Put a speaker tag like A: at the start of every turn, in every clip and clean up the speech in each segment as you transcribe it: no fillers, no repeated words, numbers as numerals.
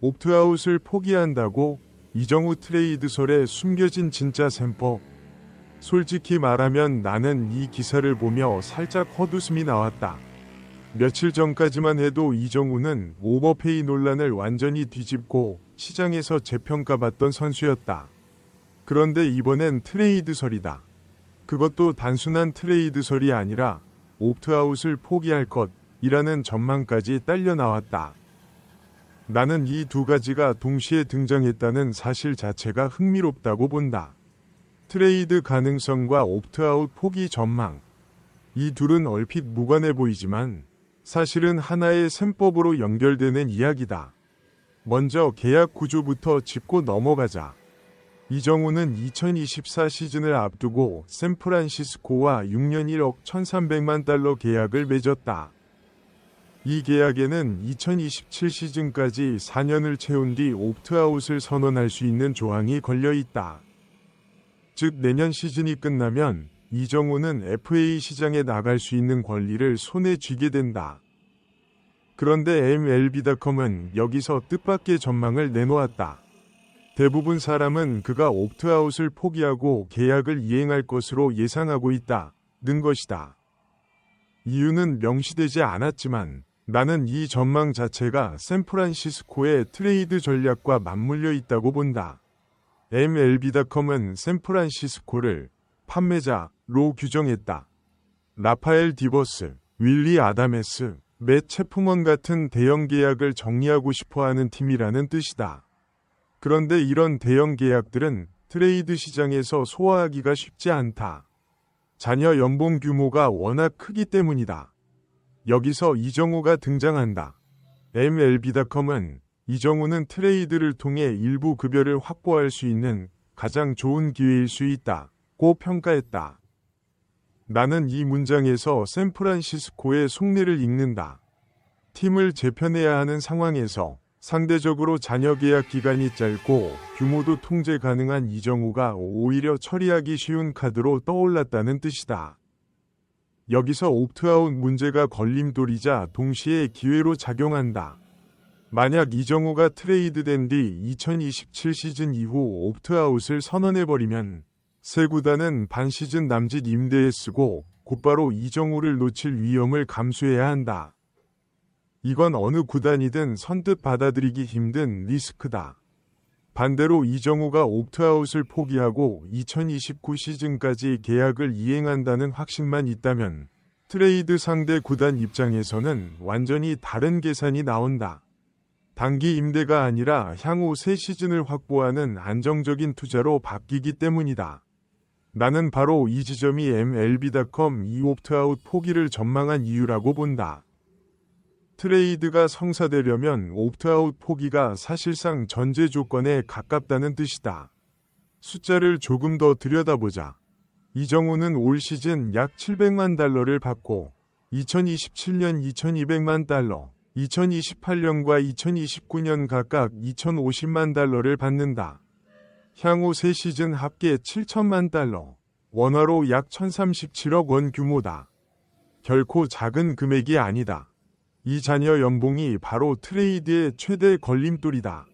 A: 옵트아웃을 포기한다고? 이정우 트레이드설에 숨겨진 진짜 셈법. 솔직히 말하면 나는 이 기사를 보며 살짝 헛웃음이 나왔다. 며칠 전까지만 해도 이정우는 오버페이 논란을 완전히 뒤집고 시장에서 재평가받던 선수였다. 그런데 이번엔 트레이드설이다. 그것도 단순한 트레이드설이 아니라 옵트아웃을 포기할 것이라는 전망까지 딸려 나왔다. 나는 이 두 가지가 동시에 등장했다는 사실 자체가 흥미롭다고 본다. 트레이드 가능성과 옵트아웃 포기 전망. 이 둘은 얼핏 무관해 보이지만 사실은 하나의 셈법으로 연결되는 이야기다. 먼저 계약 구조부터 짚고 넘어가자. 이정우는 2024 시즌을 앞두고 샌프란시스코와 6년 1억 1,300만 달러 계약을 맺었다. 이 계약에는 2027 시즌까지 4년을 채운 뒤 옵트아웃을 선언할 수 있는 조항이 걸려 있다. 즉 내년 시즌이 끝나면 이정우는 FA 시장에 나갈 수 있는 권리를 손에 쥐게 된다. 그런데 MLB.com은 여기서 뜻밖의 전망을 내놓았다. 대부분 사람은 그가 옵트아웃을 포기하고 계약을 이행할 것으로 예상하고 있다는 것이다. 이유는 명시되지 않았지만 나는 이 전망 자체가 샌프란시스코의 트레이드 전략과 맞물려 있다고 본다. MLB.com은 샌프란시스코를 판매자로 규정했다. 라파엘 디버스, 윌리 아다메스, 맷 체프먼 같은 대형 계약을 정리하고 싶어하는 팀이라는 뜻이다. 그런데 이런 대형 계약들은 트레이드 시장에서 소화하기가 쉽지 않다. 잔여 연봉 규모가 워낙 크기 때문이다. 여기서 이정우가 등장한다. MLB.com은 이정우는 트레이드를 통해 일부 급여를 확보할 수 있는 가장 좋은 기회일 수 있다고 평가했다. 나는 이 문장에서 샌프란시스코의 속내를 읽는다. 팀을 재편해야 하는 상황에서 상대적으로 잔여 계약 기간이 짧고 규모도 통제 가능한 이정우가 오히려 처리하기 쉬운 카드로 떠올랐다는 뜻이다. 여기서 옵트아웃 문제가 걸림돌이자 동시에 기회로 작용한다. 만약 이정우가 트레이드된 뒤 2027 시즌 이후 옵트아웃을 선언해버리면 새 구단은 반시즌 남짓 임대에 쓰고 곧바로 이정우를 놓칠 위험을 감수해야 한다. 이건 어느 구단이든 선뜻 받아들이기 힘든 리스크다. 반대로 이정우가 옵트아웃을 포기하고 2029 시즌까지 계약을 이행한다는 확신만 있다면 트레이드 상대 구단 입장에서는 완전히 다른 계산이 나온다. 단기 임대가 아니라 향후 새 시즌을 확보하는 안정적인 투자로 바뀌기 때문이다. 나는 바로 이 지점이 MLB.com 이 옵트아웃 포기를 전망한 이유라고 본다. 트레이드가 성사되려면 옵트아웃 포기가 사실상 전제 조건에 가깝다는 뜻이다. 숫자를 조금 더 들여다보자. 이정우는 올 시즌 약 700만 달러를 받고 2027년 2200만 달러, 2028년과 2029년 각각 2050만 달러를 받는다. 향후 새 시즌 합계 7천만 달러, 원화로 약 1037억 원 규모다. 결코 작은 금액이 아니다. 이 잔여 연봉이 바로 트레이드의 최대 걸림돌이다.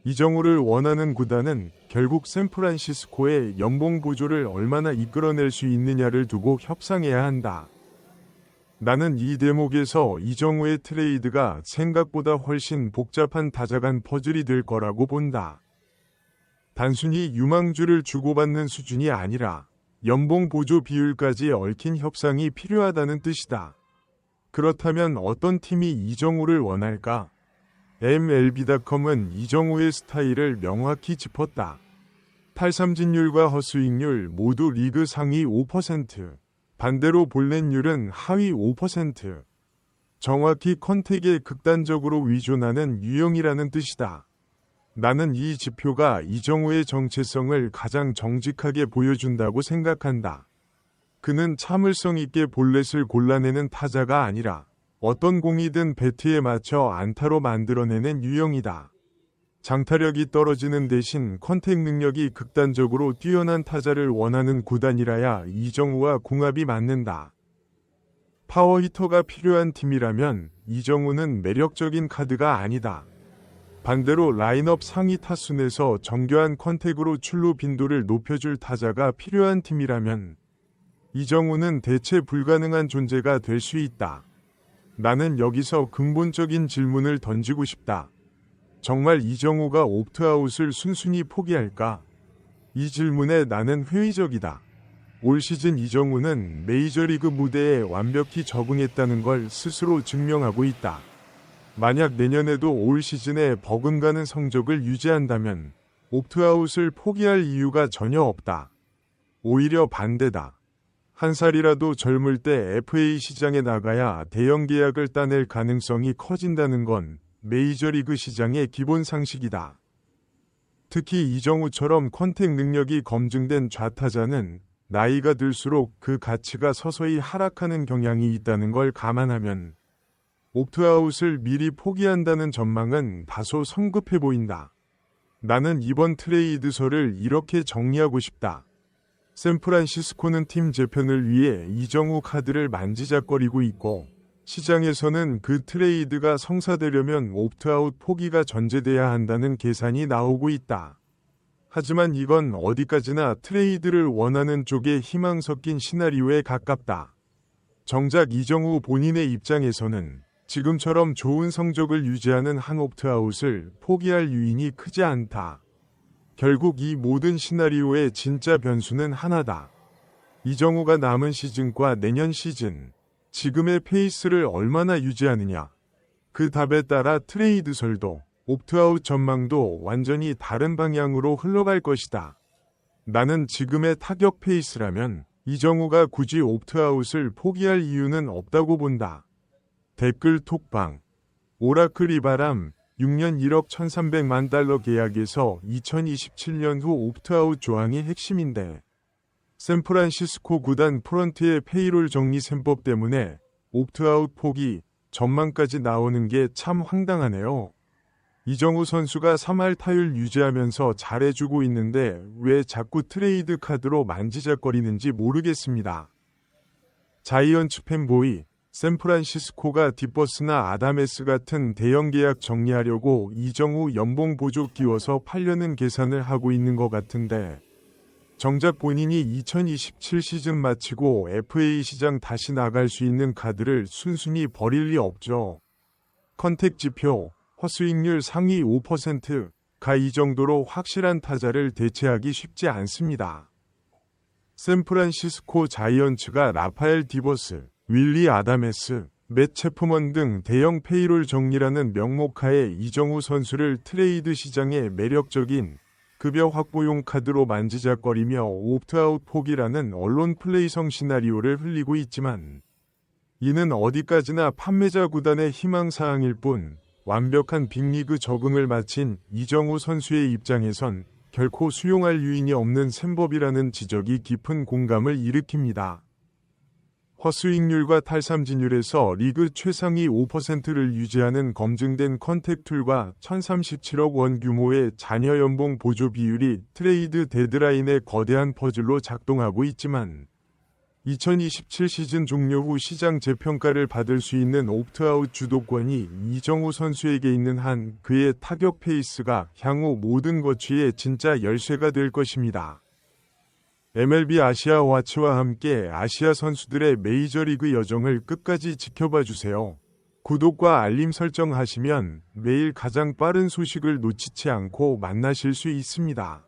A: 이정우를 원하는 구단은 결국 샌프란시스코의 연봉 보조를 얼마나 이끌어낼 수 있느냐를 두고 협상해야 한다. 나는 이 대목에서 이정우의 트레이드가 생각보다 훨씬 복잡한 다자간 퍼즐이 될 거라고 본다. 단순히 유망주를 주고받는 수준이 아니라 연봉 보조 비율까지 얽힌 협상이 필요하다는 뜻이다. 그렇다면 어떤 팀이 이정우를 원할까? MLB.com은 이정우의 스타일을 명확히 짚었다. 탈삼진율과 헛스윙률 모두 리그 상위 5%, 반대로 볼넷률은 하위 5%. 정확히 컨택에 극단적으로 의존하는 유형이라는 뜻이다. 나는 이 지표가 이정우의 정체성을 가장 정직하게 보여준다고 생각한다. 그는 참을성 있게 볼넷을 골라내는 타자가 아니라 어떤 공이든 배트에 맞춰 안타로 만들어내는 유형이다. 장타력이 떨어지는 대신 컨택 능력이 극단적으로 뛰어난 타자를 원하는 구단이라야 이정우와 궁합이 맞는다. 파워히터가 필요한 팀이라면 이정우는 매력적인 카드가 아니다. 반대로 라인업 상위 타순에서 정교한 컨택으로 출루 빈도를 높여줄 타자가 필요한 팀이라면 이정우는 대체 불가능한 존재가 될 수 있다. 나는 여기서 근본적인 질문을 던지고 싶다. 정말 이정우가 옵트아웃을 순순히 포기할까? 이 질문에 나는 회의적이다. 올 시즌 이정우는 메이저리그 무대에 완벽히 적응했다는 걸 스스로 증명하고 있다. 만약 내년에도 올 시즌에 버금가는 성적을 유지한다면 옵트아웃을 포기할 이유가 전혀 없다. 오히려 반대다. 한 살이라도 젊을 때 FA 시장에 나가야 대형 계약을 따낼 가능성이 커진다는 건 메이저리그 시장의 기본 상식이다. 특히 이정우처럼 컨택 능력이 검증된 좌타자는 나이가 들수록 그 가치가 서서히 하락하는 경향이 있다는 걸 감안하면 옵트아웃을 미리 포기한다는 전망은 다소 성급해 보인다. 나는 이번 트레이드설을 이렇게 정리하고 싶다. 샌프란시스코는 팀 재편을 위해 이정우 카드를 만지작거리고 있고 시장에서는 그 트레이드가 성사되려면 옵트아웃 포기가 전제돼야 한다는 계산이 나오고 있다. 하지만 이건 어디까지나 트레이드를 원하는 쪽의 희망 섞인 시나리오에 가깝다. 정작 이정우 본인의 입장에서는 지금처럼 좋은 성적을 유지하는 한 옵트아웃을 포기할 유인이 크지 않다. 결국 이 모든 시나리오의 진짜 변수는 하나다. 이정우가 남은 시즌과 내년 시즌, 지금의 페이스를 얼마나 유지하느냐. 그 답에 따라 트레이드설도 옵트아웃 전망도 완전히 다른 방향으로 흘러갈 것이다. 나는 지금의 타격 페이스라면 이정우가 굳이 옵트아웃을 포기할 이유는 없다고 본다. 댓글 톡방. 오라클 이바람 6년 1억 1,300만 달러 계약에서 2027년 후 옵트아웃 조항이 핵심인데 샌프란시스코 구단 프런트의 페이롤 정리 셈법 때문에 옵트아웃 포기 전망까지 나오는 게 참 황당하네요. 이정우 선수가 3할 타율 유지하면서 잘해주고 있는데 왜 자꾸 트레이드 카드로 만지작거리는지 모르겠습니다. 자이언츠 팬보이. 샌프란시스코가 딥버스나 아다메스 같은 대형 계약 정리하려고 이정우 연봉 보조 끼워서 팔려는 계산을 하고 있는 것 같은데 정작 본인이 2027 시즌 마치고 FA 시장 다시 나갈 수 있는 카드를 순순히 버릴 리 없죠. 컨택 지표, 헛스윙률 상위 5%가 이 정도로 확실한 타자를 대체하기 쉽지 않습니다. 샌프란시스코 자이언츠가 라파엘 디버스, 윌리 아다메스, 맷 체프먼 등 대형 페이롤 정리라는 명목하에 이정우 선수를 트레이드 시장의 매력적인 급여 확보용 카드로 만지작거리며 옵트아웃 포기라는 언론 플레이성 시나리오를 흘리고 있지만 이는 어디까지나 판매자 구단의 희망사항일 뿐 완벽한 빅리그 적응을 마친 이정우 선수의 입장에선 결코 수용할 유인이 없는 셈법이라는 지적이 깊은 공감을 일으킵니다. 헛스윙률과 탈삼진율에서 리그 최상위 5%를 유지하는 검증된 컨택 툴과 1,037억 원 규모의 자녀 연봉 보조 비율이 트레이드 데드라인의 거대한 퍼즐로 작동하고 있지만 2027 시즌 종료 후 시장 재평가를 받을 수 있는 옵트아웃 주도권이 이정우 선수에게 있는 한 그의 타격 페이스가 향후 모든 거취의 진짜 열쇠가 될 것입니다. MLB 아시아 와치와 함께 아시아 선수들의 메이저리그 여정을 끝까지 지켜봐 주세요. 구독과 알림 설정하시면 매일 가장 빠른 소식을 놓치지 않고 만나실 수 있습니다.